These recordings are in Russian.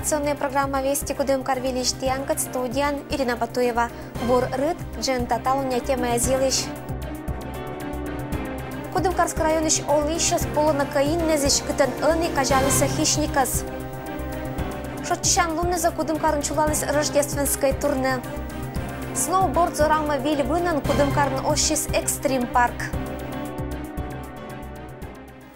Информационная программа «Вести Кудымкар Вилиш Тиангат», студиян Ирина Батуева. Бур рыд, джен таталуня тема зилиш. Кудымкарский район иш олишас полона каиннезиш кытын ыны кажалыса хищникас. Шотчан луннеза Кудымкарын чулалыс рождественской турне. Сноуборд зорама вили вынан Кудымкарын ошис экстрим парк.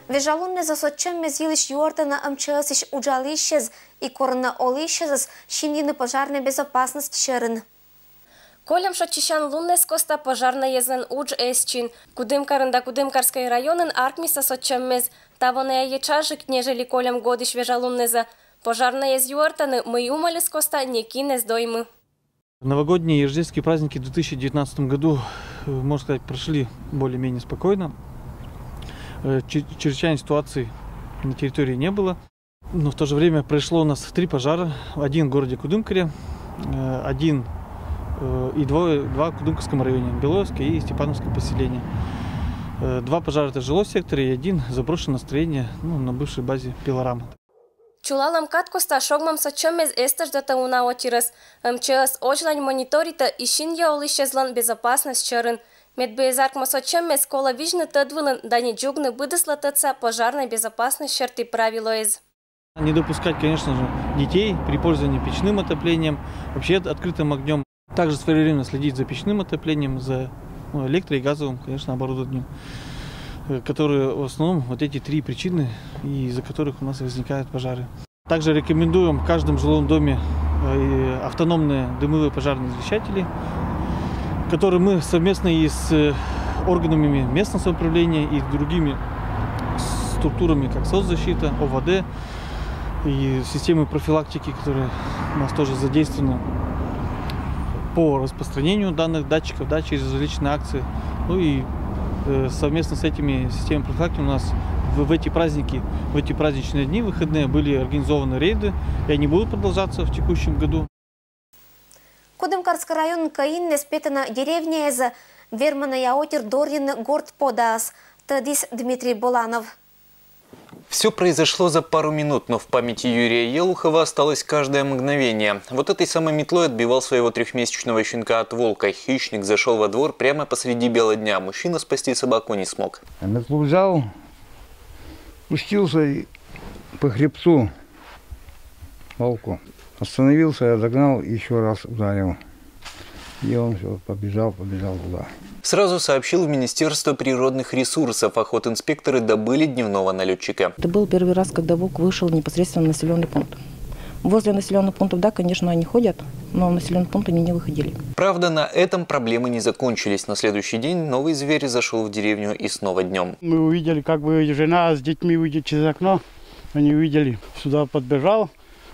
Вежалунне за сочем мезилиш юортана МЧС уджалишез и корна олишез шинины пожарной безопасности шерен. Колем шотчищан луннес коста пожарная езен удж эсчин. Кудымкарын да Кудымкарской районын аркмиса сочем мез. Тавоне ечажик, нежели колем годиш вежалуннеза. Пожарная ез юортаны мы умалис коста не кинес доймы. Новогодние и рождественские праздники в 2019 году, можно сказать, прошли более-менее спокойно. Чрезвычайной ситуации на территории не было. Но в то же время произошло у нас 3 пожара. Один в городе Кудымкаре, один и два в Кудымкарском районе, Белоевское и Степановское поселение. 2 пожара это в жилом секторе и 1 заброшенное строение на бывшей базе Пилорама. Чулалам каткоста шогмам сочем мез эстаж дата уна отирас. МЧС очлань мониторита и шинья олишезлан безопасность черен. Медбезарк масочем мез кола вижны тадвылын, да не джугны выдыслататься пожарной безопасности черты правила из. Не допускать, конечно же, детей при пользовании печным отоплением, вообще открытым огнем. Также своевременно следить за печным отоплением, за электро- и газовым, конечно, оборудованием, которые в основном вот эти 3 причины, из-за которых у нас возникают пожары. Также рекомендуем в каждом жилом доме автономные дымовые пожарные извещатели, которые мы совместно и с органами местного самоуправления и другими структурами, как соцзащита, ОВД и системы профилактики, которые у нас тоже задействованы по распространению данных датчиков, через различные акции. Ну и совместно с этими системами профилактики у нас в эти праздники, в эти праздничные дни, выходные, были организованы рейды, и они будут продолжаться в текущем году. Кудымкарский район Каин спетана деревня из Вермана Яотир Дорин Горд Подас. Тадис Дмитрий Буланов. Все произошло за пару минут, но в памяти Юрия Елухова осталось каждое мгновение. Вот этой самой метлой отбивал своего 3-месячного щенка от волка. Хищник зашел во двор прямо посреди бела дня. Мужчина спасти собаку не смог. Метлу взял, спустился по хребцу волку. Остановился, я догнал, еще раз ударил. И он все, побежал туда. Сразу сообщил в Министерство природных ресурсов. Охотинспекторы добыли дневного налетчика. Это был первый раз, когда волк вышел непосредственно в населенный пункт. Возле населенных пунктов, да, конечно, они ходят, но в населенный пункт они не выходили. Правда, на этом проблемы не закончились. На следующий день новый зверь зашел в деревню и снова днем. Мы увидели, как бы жена с детьми выйдет через окно. Они увидели, сюда подбежал.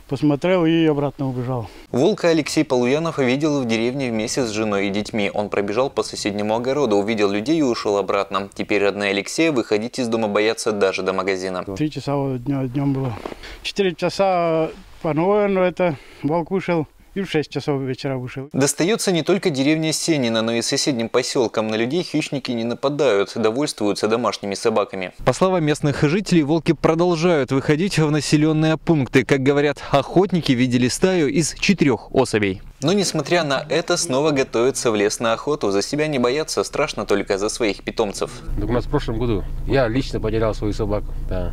Посмотрел и обратно убежал. Волка Алексей Полуянов видел в деревне вместе с женой и детьми. Он пробежал по соседнему огороду, увидел людей и ушел обратно. Теперь родные Алексея выходить из дома боятся даже до магазина. 3 часа днем было. 4 часа по-новому это волк вышел. И в 6 часов вечера вышел. Достается не только деревне Сенина, но и соседним поселкам. На людей хищники не нападают, довольствуются домашними собаками. По словам местных жителей, волки продолжают выходить в населенные пункты. Как говорят, охотники видели стаю из 4 особей. Но несмотря на это, снова готовятся в лес на охоту. За себя не боятся, страшно только за своих питомцев. У нас в прошлом году я лично потерял свою собаку. Да.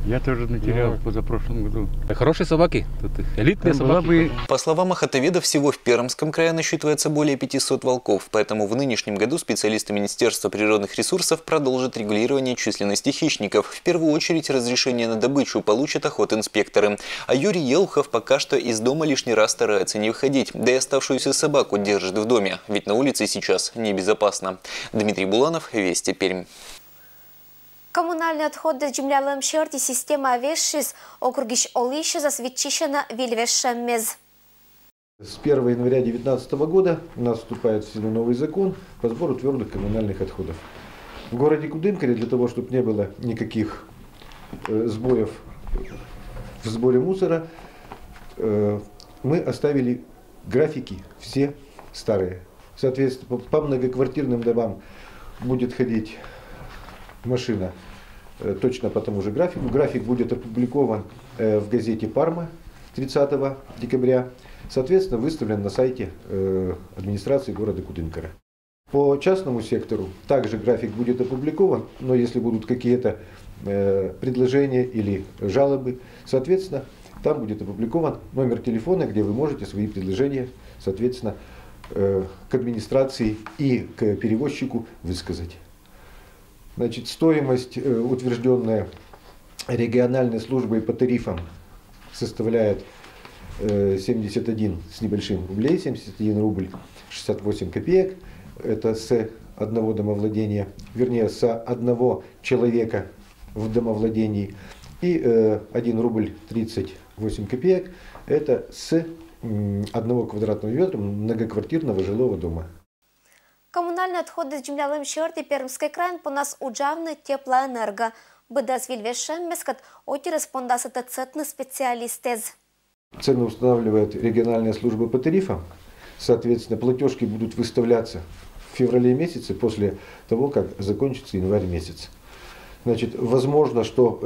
Я тоже натерял позапрошлом году. Хорошие собаки, тут элитные собаки. По словам охотоведов, всего в Пермском крае насчитывается более 500 волков. Поэтому в нынешнем году специалисты Министерства природных ресурсов продолжат регулирование численности хищников. В первую очередь разрешение на добычу получат охотинспекторы. А Юрий Елухов пока что из дома лишний раз старается не выходить. Да и оставшуюся собаку держит в доме. Ведь на улице сейчас небезопасно. Дмитрий Буланов, Вести, Пермь. Коммунальные отходы джимлялым шерти система вешшис округиш олиши засвечишена вильвешемез. С 1 января 2019 года у нас вступает в силу новый закон по сбору твердых коммунальных отходов. В городе Кудымкаре для того, чтобы не было никаких сбоев в сборе мусора, мы оставили графики все старые. Соответственно, по многоквартирным домам будет ходить машина точно по тому же графику. График будет опубликован в газете «Парма». 30 декабря, соответственно, выставлен на сайте администрации города Кудымкара. По частному сектору также график будет опубликован, но если будут какие-то предложения или жалобы, соответственно, там будет опубликован номер телефона, где вы можете свои предложения, соответственно, к администрации и к перевозчику высказать. Значит, стоимость, утвержденная региональной службой по тарифам, составляет 71 с небольшим рублей, 71 рубль 68 копеек. Это с одного домовладения, вернее, с одного человека в домовладении. И 1 рубль 38 копеек – это с 1 квадратного метра многоквартирного жилого дома. Коммунальные отходы с землялым черти Пермский край по нас уджавны теплоэнерго. Быдас вильвешем мескат оти респондасата цетны специалистез. Цены устанавливает региональная служба по тарифам. Соответственно, платежки будут выставляться в феврале месяце после того, как закончится январь месяц. Значит, возможно, что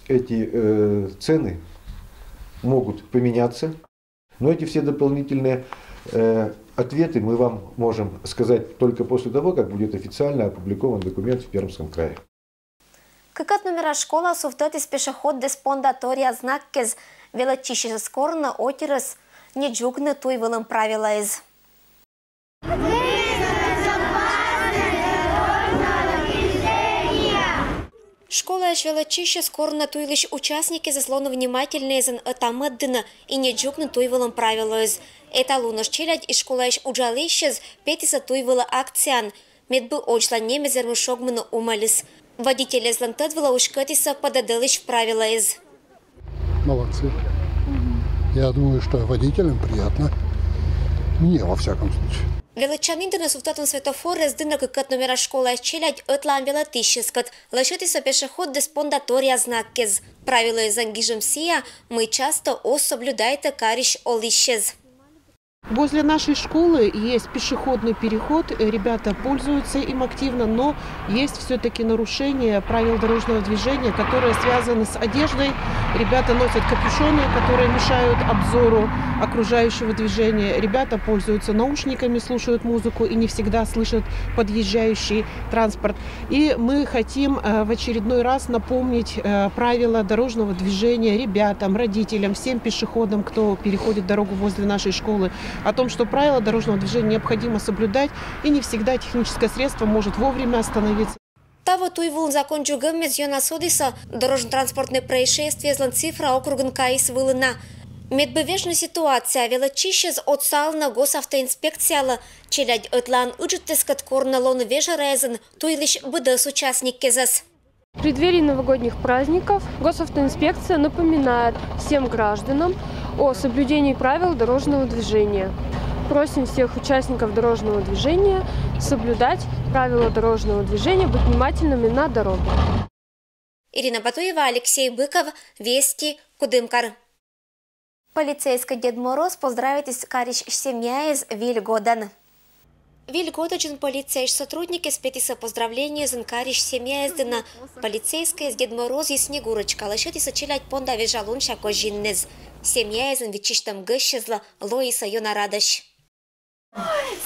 эти цены могут поменяться, но эти все дополнительные ответы мы вам можем сказать только после того, как будет официально опубликован документ в Пермском крае. Какат номера школа суфтати пешеход деспондатория знаккез велочище скоро на отирас не джугны той вылым правила из. Школа велочище скоро на той лишь участники заслоны внимательные за этамэддына и не джугны той вылым правила из. Это лунаш челядь и школа еш уджалищез петиса той выла акциан. Медбы очла немезермы шогмыны умалис. Водители из Лантедвела ушкатиса подадылыш в правила из. Молодцы. Я думаю, что водителям приятно. Мне, во всяком случае. Величанин на суфтатом светофоре с дына какат номера школа челядь отлам велотищескат. Лошадиса пешеход деспондатория знаккез. Правила из ангижем сия мы часто соблюдайте кариш олищез. Возле нашей школы есть пешеходный переход, ребята пользуются им активно, но есть все-таки нарушения правил дорожного движения, которые связаны с одеждой. Ребята носят капюшоны, которые мешают обзору окружающего движения. Ребята пользуются наушниками, слушают музыку и не всегда слышат подъезжающий транспорт. И мы хотим в очередной раз напомнить правила дорожного движения ребятам, родителям, всем пешеходам, кто переходит дорогу возле нашей школы, о том, что правила дорожного движения необходимо соблюдать, и не всегда техническое средство может вовремя остановиться. Того туйвул закон джугам мезьона содиса дорожно-транспортное происшествие злан цифра округан каис вылына. Медбевежна ситуация велочище отсал на госавтоинспекцияла, челядь отлан уджитескат корна лон вежерезен, туй лишь быдас участник кезас. В преддверии новогодних праздников госавтоинспекция напоминает всем гражданам о соблюдении правил дорожного движения. Просим всех участников дорожного движения соблюдать правила дорожного движения, быть внимательными на дороге. Ирина Батуева, Алексей Быков, Вести, Кудымкар. Полицейский Дед Мороз поздравит из кариш семья из Вильгодан. Вильгодочен полицейш сотрудники спетиса поздравления за кариш семья из Дена. Полицейская из Дед Мороз и Снегурочка лошадиса челядь понда вежалун шако жиннез. Семья из вичиштам гыщезла Лоиса Юнарадаш.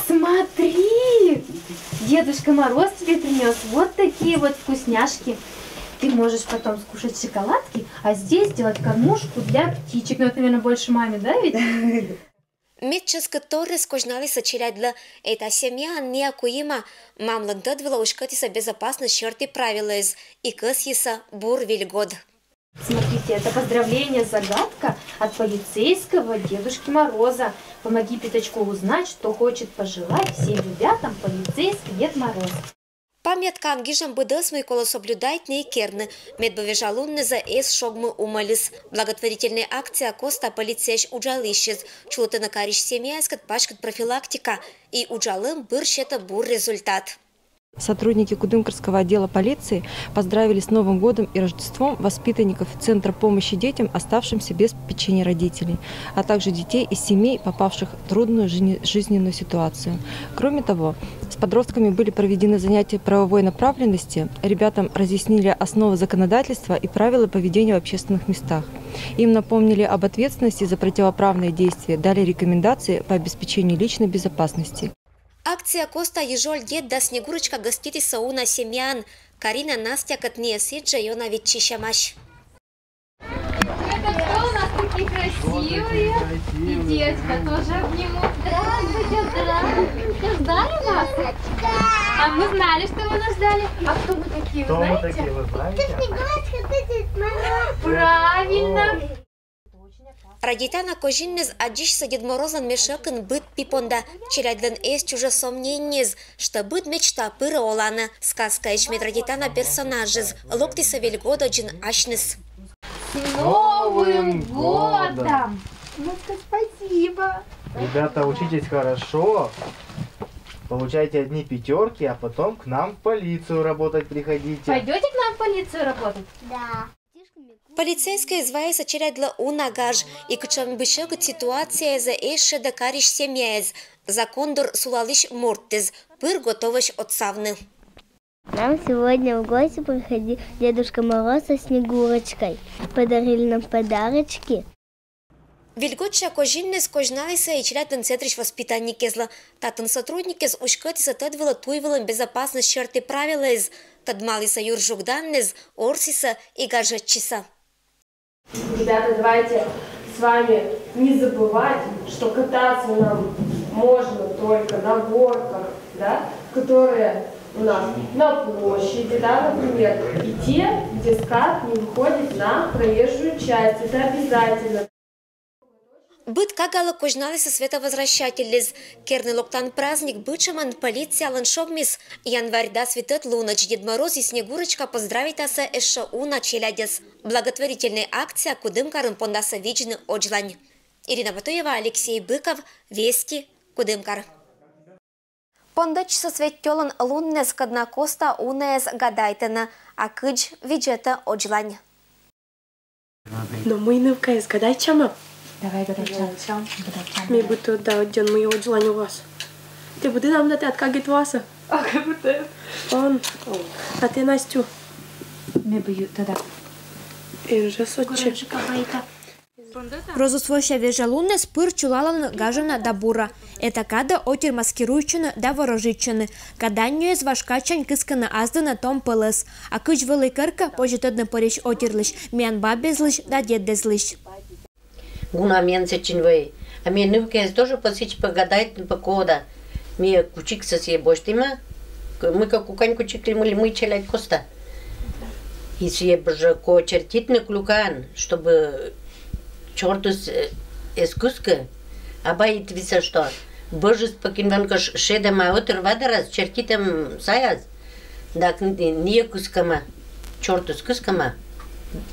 Смотри! Дедушка Мороз тебе принес вот такие вот вкусняшки. Ты можешь потом скушать шоколадки, а здесь сделать кормушку для птичек. Ну, это, наверное, больше маме, да, ведь? Медчес, которые скожнали сочелять для эта семья неакуима. Мамлан дадвила ушкатиса безопасность черты правила из и кысиса бур Вильгод. Смотрите, это поздравление загадка от полицейского Дедушки Мороза. Помоги пятачку узнать, что хочет пожелать всем ребятам полицейский Дед Мороз. Памятка ангижам быдас мы коло соблюдать не керны. Медбовежалунны за эс шогмы умалис. Благотворительная акция коста полицейш уджалищез. Чулоты на кариш семья искат пашкат профилактика. И уджалым бырщета бур результат. Сотрудники Кудымкарского отдела полиции поздравили с Новым годом и Рождеством воспитанников Центра помощи детям, оставшимся без попечения родителей, а также детей из семей, попавших в трудную жизненную ситуацию. Кроме того, с подростками были проведены занятия правовой направленности, ребятам разъяснили основы законодательства и правила поведения в общественных местах. Им напомнили об ответственности за противоправные действия, дали рекомендации по обеспечению личной безопасности. Акция Коста ежоль дед да Снегурочка гостити сауна семьян. Карина Настя Катния Сиджа Йона Витчищамаш. Это кто у нас такие красивые? И детка тоже обнимут. Здравствуйте, здравствуйте. Ждали вас? А мы знали, что вы нас ждали. А кто мы такие, вы знаете? Правильно. Радитана кожиннез аджишса Дед Морозан мешокын быт пипонда, челядлен эс чуже сомненнез, что быт мечта пыра олана. Сказка ичмет Радитана персонажез, локтиса вельгододжин ашнес. С Новым годом! Ну, спасибо. Ребята, учитесь хорошо, получайте одни пятерки, а потом к нам в полицию работать приходите. Пойдете к нам в полицию работать? Да. Полицейская звается челядла унагаж, и кучам бышок ситуация за эше да кариш семьяез, за кондор сулалиш мортез, пыр готовыш отсавны. Нам сегодня в гости приходил Дедушка Мороз со Снегурочкой. Подарили нам подарочки. Вильготша кожиннес кожналиса и челяден центриш воспитанникезла. Татан сотрудникез ушкатиса тедвела туйвелен безопасность черты правилез, тадмалиса юржугданнез, орсиса и гажатчиса. Ребята, давайте с вами не забывать, что кататься нам можно только на горках, да, которые у нас на площади, да, например, и те, где скат не выходит на проезжую часть. Это обязательно. Быт кагала кожналиса световозвращательез. Керный локтан праздник бычаман полиция ланшогмис. Январь да светет лунач. Дед Мороз и Снегурочка поздравит аса эша уна челядес. Благотворительная акция кудымкарын пондаса виджны оджлань. Ирина Батуева, Алексей Быков, Вести, Кудымкар. Пондач со светтелан луннес кадна коста унес гадайтена, а кыдж виджета оджлань. Но мы не вкаес гадайчама. Давай гадайчам. Ми буду да один мой оджлань у вас. Ты буду нам дать откагит васа. А как будто он. А ты Настю. Ми бою тогда. И же сочи. Розусвоша вежалунне спыр чулалан гажана да бура. Это када отир маскируючыны да ворожичыны. Каданью из вашкачань кыскана аздана том пылыс. А кыч великырка пожитодны порещ отирлыш. Мян бабезлыш да деддезлыш. Гуна мен сечинвей. А мен нывкез тоже посич погадает по кода. Ми кучик сосе боштима. Мы как кукань кучик мы челять коста. И се боже ко чертитны клюкан, чтобы чертус эскуска. Абай твиса что? Боже спокинванка шедама отыр вадарас чертитам саяз. Так не кускама. Чертус кускама.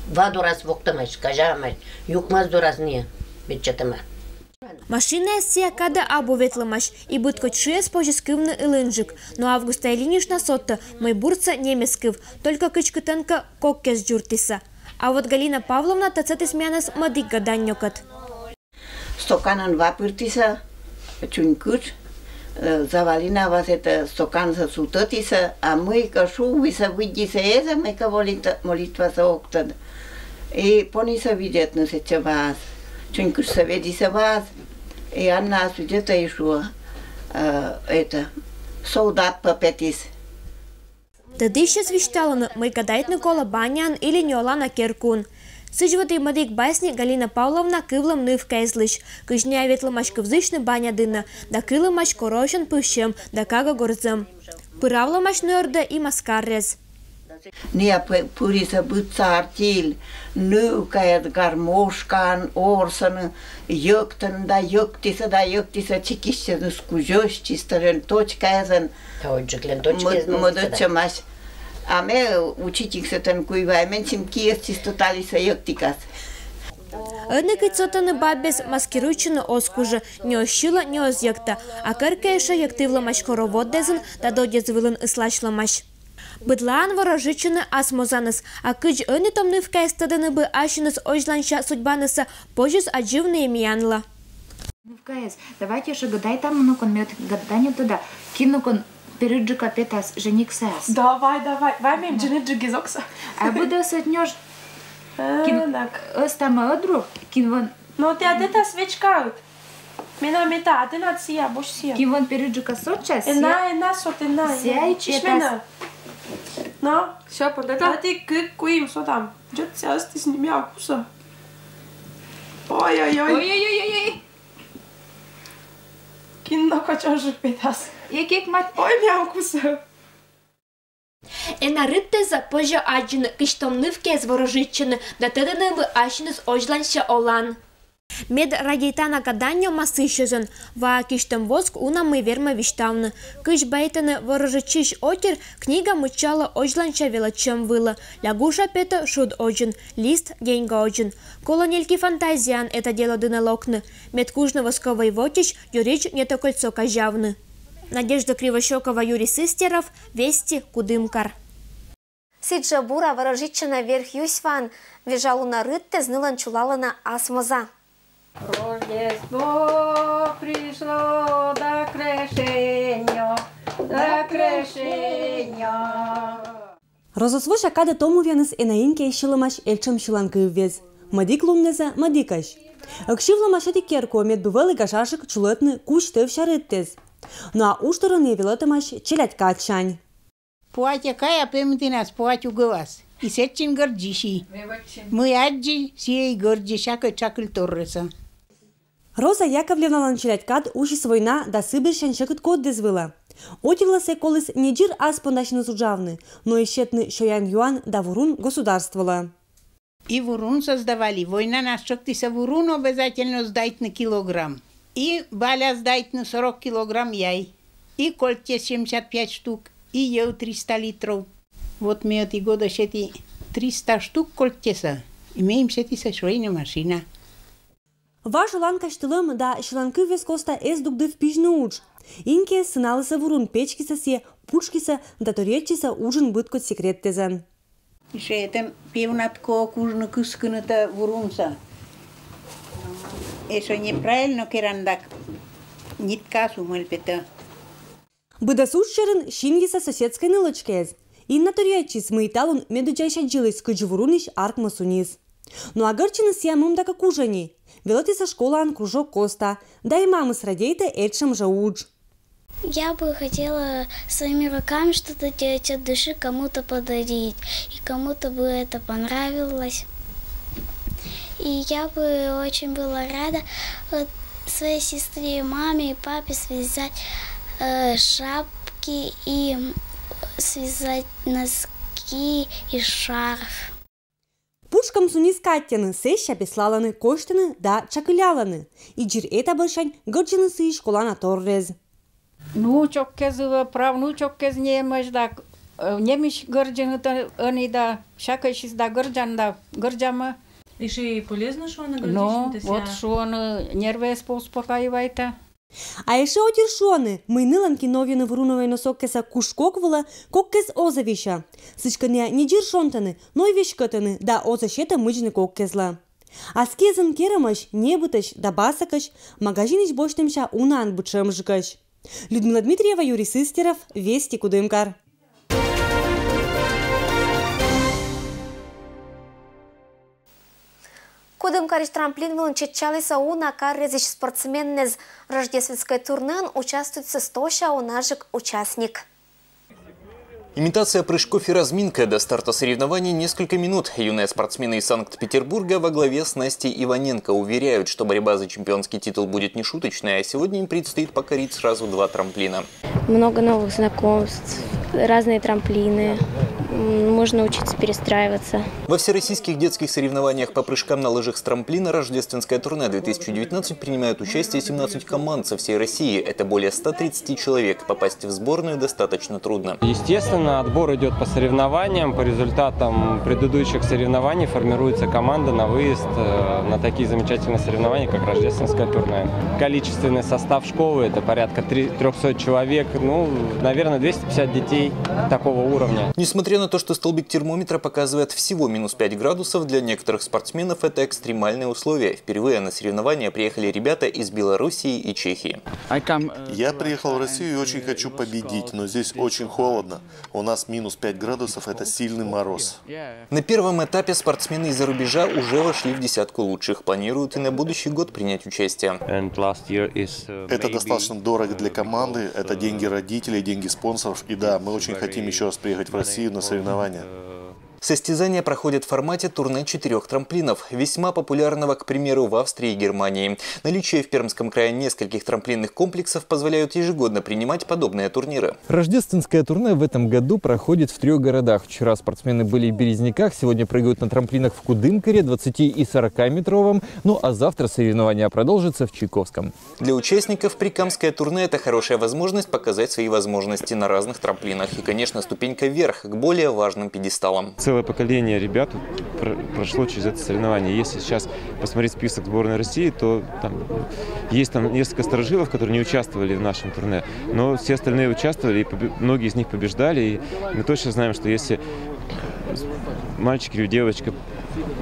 Вадурас воктамаш, кажамаш. Юкмаз дурас не. Бечатама. Машина эссе када абу ветлымаш, и бытко чуес пожескывны ылынжик, но августа илиниш на сотто, мой бурца немескыв, только кычкытенка коккес джуртиса. А вот Галина Павловна тацетис мянес мадик гаданьокат. Стоканан вапыртиса, чунькуч, завалина вас это стокан за сутотиса, а мы кашу виса выдиса эза, мы молитва за октан. И пониса видят нас эти вас. Чунькуч соведиса вас, и она где-то еще это солдат попетис. Тады еще свищталана, мы гадает Никола Банян или Неолана Керкун. Сыжваты мадик басни Галина Павловна кывлам нывка излыш, кыжня ветлымаш кывзышны баня дына, да кылымаш корошен пышем, да кага горзым. Пыравламаш нörda и маскаррез. Не пуриса бытса артиль, нывкает гармошкан, орсан, йоктан, да йоктиса, чекищен скужёш, чистарен точкаезен, модочамаш. А мы учитикса танкуйваймен, симки чистоталиса йоктикас. Однако цотаны бабес маскируючыны оскужа, не ощила, не озъекта, а кыркаеша яктывламаш хороводдезен, да додезвылын ыслашламаш. Быдлаан ворожичыны асмозаныс, а кыч ыны томны вкаестадыны бы ашиныс ojlanша судьбаныса пожис адживные миянла. ВКС, давайте еще гадай там, ну-кон, мед гаданию туда. Кинукон переджика петас, женик сас. Давай, вами джениджи гизокса. А буду сотнёж. Ăsta друг, кинван. Но te atâta свечка. Мена мета, ты на ция, бош ция. Кинван переджука соча. Ена сот ена. Сяй чешмена. Но, все подата. А ты как куим сотам. Джот ся сти с ними акуса. Ой-ой-ой. Ой-ой-ой-ой. Кинно качажу петас. Якек мать. Ой, мякуса. Енарыттеза позже аджины кыштомнывке зворожиччины, да тыдыны бы ашиныз ожланша олан. Мед радийтана гаданьо масыщезон, ва киштом воск унамы верма виштавны. Кыш байтаны ворожичиш отер, книга мычала ожланша велачем выла. Лягуша пета шуд оджин, лист деньга оджин. Колонельки фантазиан это дело дынелокны. Мед кужны восковой вотич, юрич не то кольцо кожавны. Надежда Кривощекова, Юрий Сыстеров, Вести, Кудымкар. Сиджа бура ворожиччина верх Юсьван, вежалу на рытте, знылан чулала на асмоза. Рождество пришло до крещения, до крещения. Розосвоша када тому вяныс энаинке шилымаш элчым шиланкы ввез. Мадик лумнеза мадикаш. Акшивламашати керко мед бывелы гашашик чулетны куштыв шарыттез. Ну а уштырыны велотымаш челядька атшань. Поатя кая пемтинас поатю гывас. И сетчин гордиши. Мы аджи сей гордишака чакл торреса. Роза Яковлевна ланчелядькат уши свойна да сыбершан шекыт код дезвыла. Отигла се колыс не джир аспондашны суджавны, но и щетны шоян юан да вурун государствовала. И вурун создавали. Война нас шоктиса вурун обязательно сдать на килограмм. И баля сдать на 40 килограмм яй. И кольте 75 штук. И ел 300 литров. Вот мы эти года шети 300 штук кольтеса. Имеем шети со швейная машина. Ваш ланка штылым да шиланкы вес коста эс дугды в пижны уч. Инке сыналыса вурун печкиса се, пучкиса да торечиса ужин быткот секрет тезен. Ише это певнатко кужны кыскыныта вурунса. Eso неправильно керандак. Нитка сумальпета. Быдасушчерын шингиса соседской нылочкез. Инна торячис мыйталун медучайша джилыс кыджвуруниш аркма сунис. Ну а горчины сямым да как ужани. Велоти со школан кружок коста. Да и мамы с радейта эльчам жауч. Я бы хотела своими руками что-то делать от души, кому-то подарить. И кому-то бы это понравилось. И я бы очень была рада своей сестре, маме и папе связать шапки и связать носки и шарф. Пучкам сунис каттяны, сеща беслаланы, коштыны да чакыляланы. И джир это большань горчины сы школана торрез. Внучок кезыва, правнучок кез немеш да немеш горчины-то они да шакайшис да горчама. И ще полезно, что она Ну, вот что она нервы успокаивает. А еще отиршоны, мы ныланки новины вруновой носок кеса кушкоквала, кок кес озавища. Сычканя не джиршонтаны, но и вещкатаны, да озащета мыжны кок кезла. А скезен керамаш, не быташ, да басакаш, магазиниш бочтымша унан бычемжикаш. Людмила Дмитриева, Юрий Сыстеров, Вести, Кудымкар. Кудымкариш трамплин вылын четчалиса уна каррезич спортсменнез рождественской турнен участвует со 100 унажек участник. Имитация прыжков и разминка до старта соревнований несколько минут. Юные спортсмены из Санкт-Петербурга во главе с Настей Иваненко уверяют, что борьба за чемпионский титул будет нешуточной, а сегодня им предстоит покорить сразу 2 трамплина. Много новых знакомств, разные трамплины. Можно учиться перестраиваться. Во всероссийских детских соревнованиях по прыжкам на лыжах с трамплина «Рождественское турне-2019» принимают участие 17 команд со всей России. Это более 130 человек. Попасть в сборную достаточно трудно. Естественно, отбор идет по соревнованиям. По результатам предыдущих соревнований формируется команда на выезд на такие замечательные соревнования, как «Рождественское турне». Количественный состав школы – это порядка 300 человек. Ну, наверное, 250 детей такого уровня. Несмотря на на то, что столбик термометра показывает всего -5 градусов, для некоторых спортсменов это экстремальные условия. Впервые на соревнования приехали ребята из Белоруссии и Чехии. Я приехал в Россию и очень хочу победить, но здесь очень холодно. У нас -5 градусов, это сильный мороз. На первом этапе спортсмены из-за рубежа уже вошли в десятку лучших. Планируют и на будущий год принять участие. Это достаточно дорого для команды, это деньги родителей, деньги спонсоров. И да, мы очень хотим еще раз приехать в Россию на соревнования. Состязания проходят в формате турне 4 трамплинов, весьма популярного, к примеру, в Австрии и Германии. Наличие в Пермском крае нескольких трамплинных комплексов позволяют ежегодно принимать подобные турниры. Рождественское турне в этом году проходит в 3 городах. Вчера спортсмены были в Березниках, сегодня прыгают на трамплинах в Кудымкаре, 20 и 40-метровом, ну а завтра соревнования продолжатся в Чайковском. Для участников прикамское турне – это хорошая возможность показать свои возможности на разных трамплинах и, конечно, ступенька вверх к более важным пьедесталам. Целое поколение ребят прошло через это соревнование. Если сейчас посмотреть список сборной России, то есть несколько старожилов, которые не участвовали в нашем турне, но все остальные участвовали, и многие из них побеждали. И мы точно знаем, что если мальчик или девочка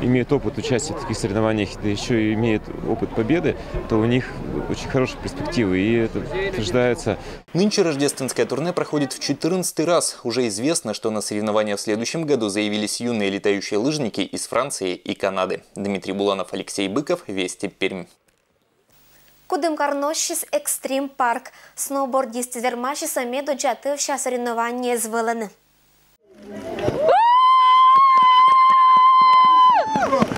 имеет опыт участия в таких соревнованиях, да еще и имеет опыт победы, то у них очень хорошие перспективы, и это утверждается. Нынче рождественское турне проходит в 14-й раз. Уже известно, что на соревнования в следующем году заявились юные летающие лыжники из Франции и Канады. Дмитрий Буланов, Алексей Быков, Вести, Пермь. Кудымкарнощис Экстрим Парк. Сноубордисты вермаши сами доджаты в соревнования звеланы.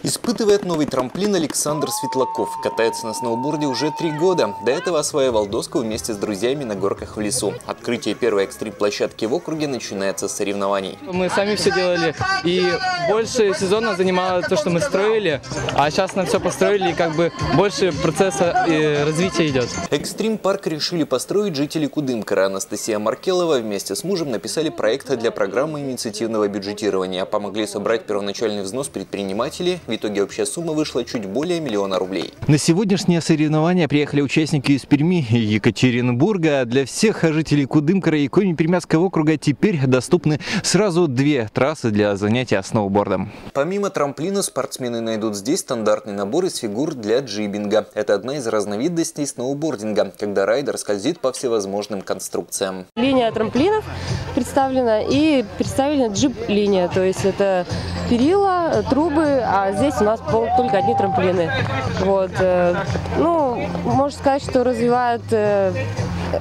Испытывает новый трамплин Александр Светлаков. Катается на сноуборде уже 3 года. До этого осваивал доску вместе с друзьями на горках в лесу. Открытие первой экстрим-площадки в округе начинается с соревнований. Мы сами все делали. И больше сезона занимало то, что мы строили. А сейчас нам все построили, и как бы больше процесса развития идет. Экстрим-парк решили построить жители Кудымкара. Анастасия Маркелова вместе с мужем написали проект для программы инициативного бюджетирования. Помогли собрать первоначальный взнос предпринимателей. В итоге общая сумма вышла чуть более 1 000 000 рублей. На сегодняшнее соревнование приехали участники из Перми и Екатеринбурга. Для всех жителей Кудымкара и Коми-Пермяцкого округа теперь доступны сразу 2 трассы для занятия сноубордом. Помимо трамплина, спортсмены найдут здесь стандартный набор из фигур для джибинга. Это одна из разновидностей сноубординга, когда райдер скользит по всевозможным конструкциям. Линия трамплинов представлена и представлена джип-линия, то есть это перила, трубы, а здесь у нас только одни трамплины. Вот. Ну, можно сказать, что развивает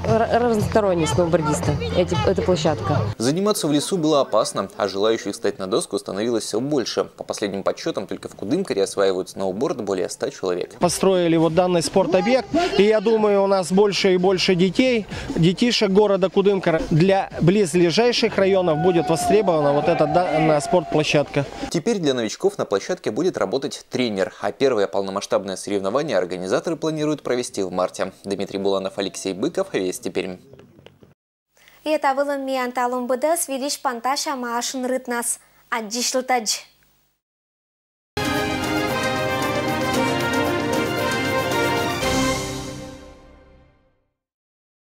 разносторонние сноубордисты эта площадка. Заниматься в лесу было опасно, а желающих встать на доску становилось все больше. По последним подсчетам, только в Кудымкаре осваивают сноуборд более 100 человек. Построили вот данный спортобъект, и я думаю, у нас больше и больше детишек города Кудымкара. Для близлежащих районов будет востребована вот эта данная спортплощадка. Теперь для новичков на площадке будет работать тренер, а первое полномасштабное соревнование организаторы планируют провести в марте. Дмитрий Буланов, Алексей Быков, Вести, Пермь. И это было Мианталум БДС, Вилиш Панташа Машин Рытнас. Аджишлтадж.